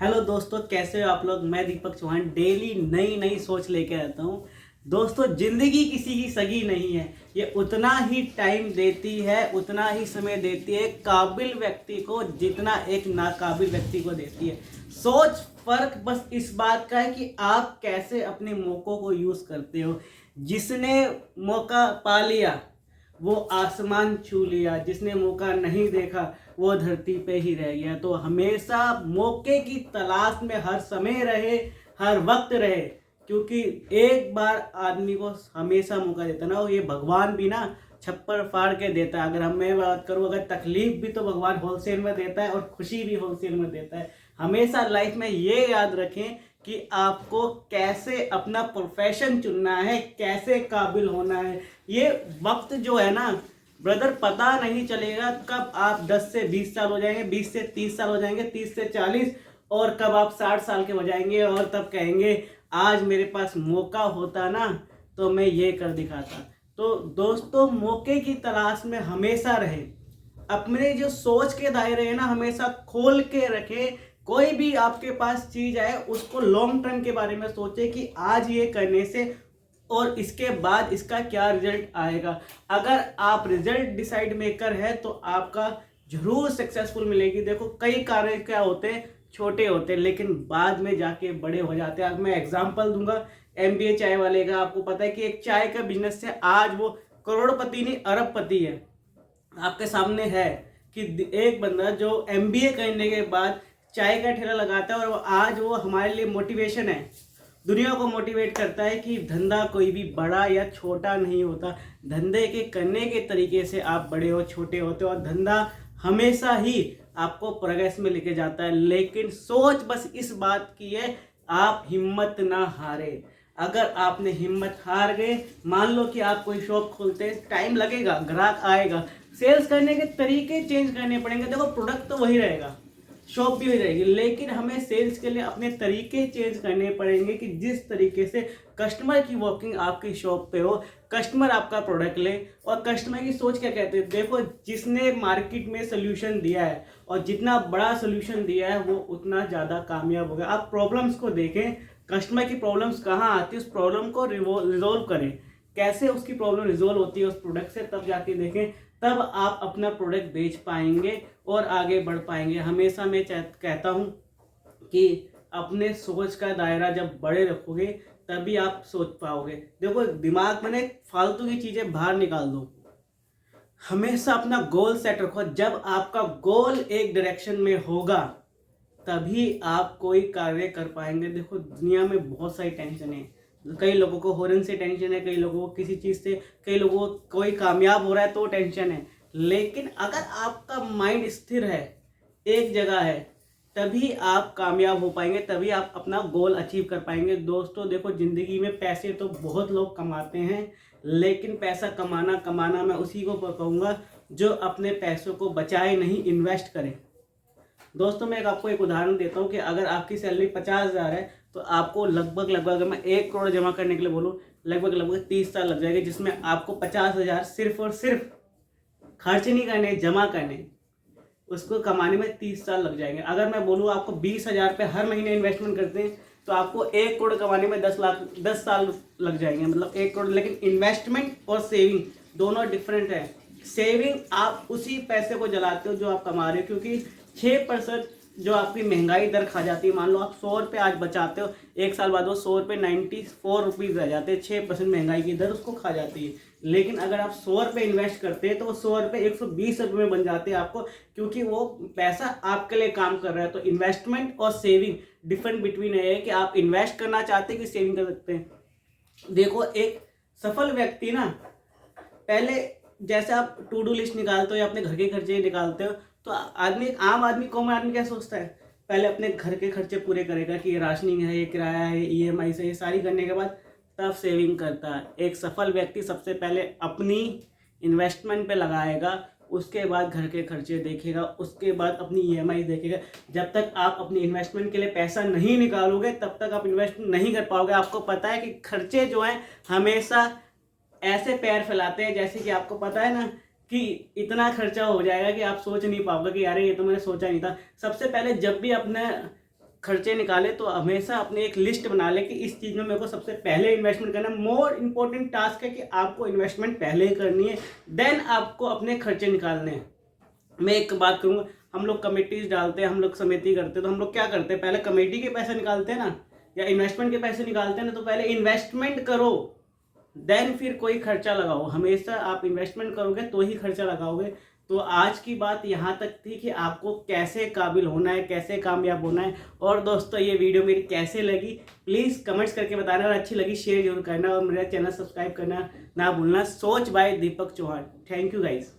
Hello दोस्तों, कैसे हो आप लोग। मैं दीपक चौहान डेली नई नई सोच लेके आता हूँ। दोस्तों, जिंदगी किसी की सगी नहीं है। ये उतना ही टाइम देती है, उतना ही समय देती है काबिल व्यक्ति को जितना एक नाकाबिल व्यक्ति को देती है। सोच फर्क बस इस बात का है कि आप कैसे अपने मौकों को यूज करते हो। जिसने मौका पा लिया वो आसमान छू लिया, जिसने मौका नहीं देखा वो धरती पे ही रह गया। तो हमेशा मौके की तलाश में हर समय रहे, हर वक्त रहे, क्योंकि एक बार आदमी को हमेशा मौका देता ना, ये भगवान भी ना छप्पर फाड़ के देता है। अगर मैं बात करूँ, अगर तकलीफ भी तो भगवान होलसेल में देता है और खुशी भी होलसेल में देता है। हमेशा लाइफ में ये याद रखें कि आपको कैसे अपना प्रोफेशन चुनना है, कैसे काबिल होना है। ये वक्त जो है ना ब्रदर, पता नहीं चलेगा कब आप 10 से 20 साल हो जाएंगे, 20 से 30 साल हो जाएंगे, 30 से 40, और कब आप 60 साल के हो जाएंगे और तब कहेंगे आज मेरे पास मौका होता ना तो मैं ये कर दिखाता। तो दोस्तों, मौके की तलाश में हमेशा रहे। अपने जो सोच के दायरे है ना हमेशा खोल के रखे। कोई भी आपके पास चीज आए उसको लॉन्ग टर्म के बारे में सोचे कि आज ये करने से और इसके बाद इसका क्या रिजल्ट आएगा। अगर आप रिजल्ट डिसाइड मेकर है तो आपका जरूर सक्सेसफुल मिलेगी। देखो, कई कार्य क्या होते हैं, छोटे होते हैं लेकिन बाद में जाके बड़े हो जाते हैं। अब मैं एग्जांपल दूंगा एमबीए चाय वाले का। आपको पता है कि एक चाय का बिजनेस से आज वो करोड़पति नहीं अरबपति है। आपके सामने है कि एक बंदा जो एमबीए करने के बाद चाय का ठेला लगाता है और आज वो हमारे लिए मोटिवेशन है, दुनिया को मोटिवेट करता है कि धंधा कोई भी बड़ा या छोटा नहीं होता। धंधे के करने के तरीके से आप बड़े हो छोटे होते हो, और धंधा हमेशा ही आपको प्रोग्रेस में लेके जाता है। लेकिन सोच बस इस बात की है, आप हिम्मत ना हारे। अगर आपने हिम्मत हार गए, मान लो कि आप कोई शॉप खोलते हैं, टाइम लगेगा, ग्राहक आएगा, सेल्स करने के तरीके चेंज करने पड़ेंगे। देखो, प्रोडक्ट तो वही रहेगा, शॉप भी हो जाएगी, लेकिन हमें सेल्स के लिए अपने तरीके चेंज करने पड़ेंगे कि जिस तरीके से कस्टमर की वॉकिंग आपकी शॉप पे हो, कस्टमर आपका प्रोडक्ट ले। और कस्टमर की सोच क्या कहते हैं, देखो जिसने मार्केट में सोल्यूशन दिया है और जितना बड़ा सोल्यूशन दिया है वो उतना ज़्यादा कामयाब हो गया। आप प्रॉब्लम्स को देखें, कस्टमर की प्रॉब्लम्स कहाँ आती है, उस प्रॉब्लम को रिजोल्व करें। कैसे उसकी प्रॉब्लम रिजोल्व होती है उस प्रोडक्ट से, तब जाके देखें, तब आप अपना प्रोडक्ट बेच पाएंगे और आगे बढ़ पाएंगे। हमेशा मैं कहता हूँ कि अपने सोच का दायरा जब बड़े रखोगे तभी आप सोच पाओगे। देखो, दिमाग में ना फालतू की चीज़ें बाहर निकाल दो। हमेशा अपना गोल सेट रखो। जब आपका गोल एक डायरेक्शन में होगा तभी आप कोई कार्य कर पाएंगे। देखो, दुनिया में बहुत सारी टेंशन है। कई लोगों को हॉर्न से टेंशन है, कई लोगों को किसी चीज़ से, कई लोगों को कोई कामयाब हो रहा है तो टेंशन है। लेकिन अगर आपका माइंड स्थिर है, एक जगह है, तभी आप कामयाब हो पाएंगे, तभी आप अपना गोल अचीव कर पाएंगे। दोस्तों देखो, ज़िंदगी में पैसे तो बहुत लोग कमाते हैं, लेकिन पैसा कमाना कमाना मैं उसी को कहूँगा जो अपने पैसों को बचाए नहीं, इन्वेस्ट करें। दोस्तों, मैं आपको एक उदाहरण देता हूँ कि अगर आपकी सैलरी 50,000 है तो आपको लगभग अगर मैं 1 करोड़ जमा करने के लिए बोलूँ, लगभग 30 साल लग जाएंगे, जिसमें आपको 50,000 सिर्फ और सिर्फ खर्च नहीं करने, जमा करने, उसको कमाने में 30 साल लग जाएंगे। अगर मैं बोलूँ आपको 20,000 रुपये हर महीने इन्वेस्टमेंट करते हैं तो आपको 1 करोड़ कमाने में 10 साल लग जाएंगे, मतलब 1 करोड़। लेकिन इन्वेस्टमेंट और सेविंग दोनों डिफरेंट है। सेविंग आप उसी पैसे को जलाते हो जो आप कमा रहे हो, क्योंकि 6% जो आपकी महंगाई दर खा जाती है। मान लो आप 100 रुपये आज बचाते हो, 1 साल बाद वो 100 रुपये 94 रुपीज़ रह जाते हैं। 6% महंगाई की दर उसको खा जाती है। लेकिन अगर आप 100 रुपये इन्वेस्ट करते हैं तो वो 100 रुपये 120 रुपये में बन जाते हैं आपको, क्योंकि वो पैसा आपके लिए काम कर रहा है। तो इन्वेस्टमेंट और सेविंग डिफरेंट बिटवीन है कि आप इन्वेस्ट करना चाहते हैं कि सेविंग कर सकते हैं। देखो, एक सफल व्यक्ति ना, पहले जैसे आप टू डू लिस्ट निकालते हो या अपने घर के खर्चे निकालते हो, तो आम आदमी कॉमन आदमी क्या सोचता है, पहले अपने घर के खर्चे पूरे करेगा कि ये राशनिंग है, ये किराया है, ईएमआई से, ये सारी करने के बाद तब सेविंग करता है। एक सफल व्यक्ति सबसे पहले अपनी इन्वेस्टमेंट पे लगाएगा, उसके बाद घर के खर्चे देखेगा, उसके बाद अपनी ईएमआई देखेगा। जब तक आप अपनी इन्वेस्टमेंट के लिए पैसा नहीं निकालोगे तब तक आप इन्वेस्ट नहीं कर पाओगे। आपको पता है कि खर्चे जो हैं हमेशा ऐसे पैर फैलाते हैं, जैसे कि आपको पता है ना कि इतना खर्चा हो जाएगा कि आप सोच नहीं पाओगे कि यार ये तो मैंने सोचा नहीं था। सबसे पहले जब भी अपने खर्चे निकाले तो हमेशा अपने एक लिस्ट बना ले कि इस चीज़ में मेरे को सबसे पहले इन्वेस्टमेंट करना है। मोर इम्पोर्टेंट टास्क है कि आपको इन्वेस्टमेंट पहले ही करनी है, देन आपको अपने खर्चे निकालने हैं। मैं एक बात करूँगा, हम लोग कमेटीज डालते हैं, हम लोग समिति करते हैं, तो हम लोग क्या करते हैं, पहले कमेटी के पैसे निकालते हैं ना, या इन्वेस्टमेंट के पैसे निकालते हैं ना, तो पहले इन्वेस्टमेंट करो देन फिर कोई खर्चा लगाओ। हमेशा आप इन्वेस्टमेंट करोगे तो ही खर्चा लगाओगे। तो आज की बात यहाँ तक थी कि आपको कैसे काबिल होना है, कैसे कामयाब होना है। और दोस्तों ये वीडियो मेरी कैसे लगी प्लीज़ कमेंट्स करके बताना, और अच्छी लगी शेयर जरूर करना, और मेरा चैनल सब्सक्राइब करना ना भूलना। सोच bye Deepak Chauhan. Thank you guys.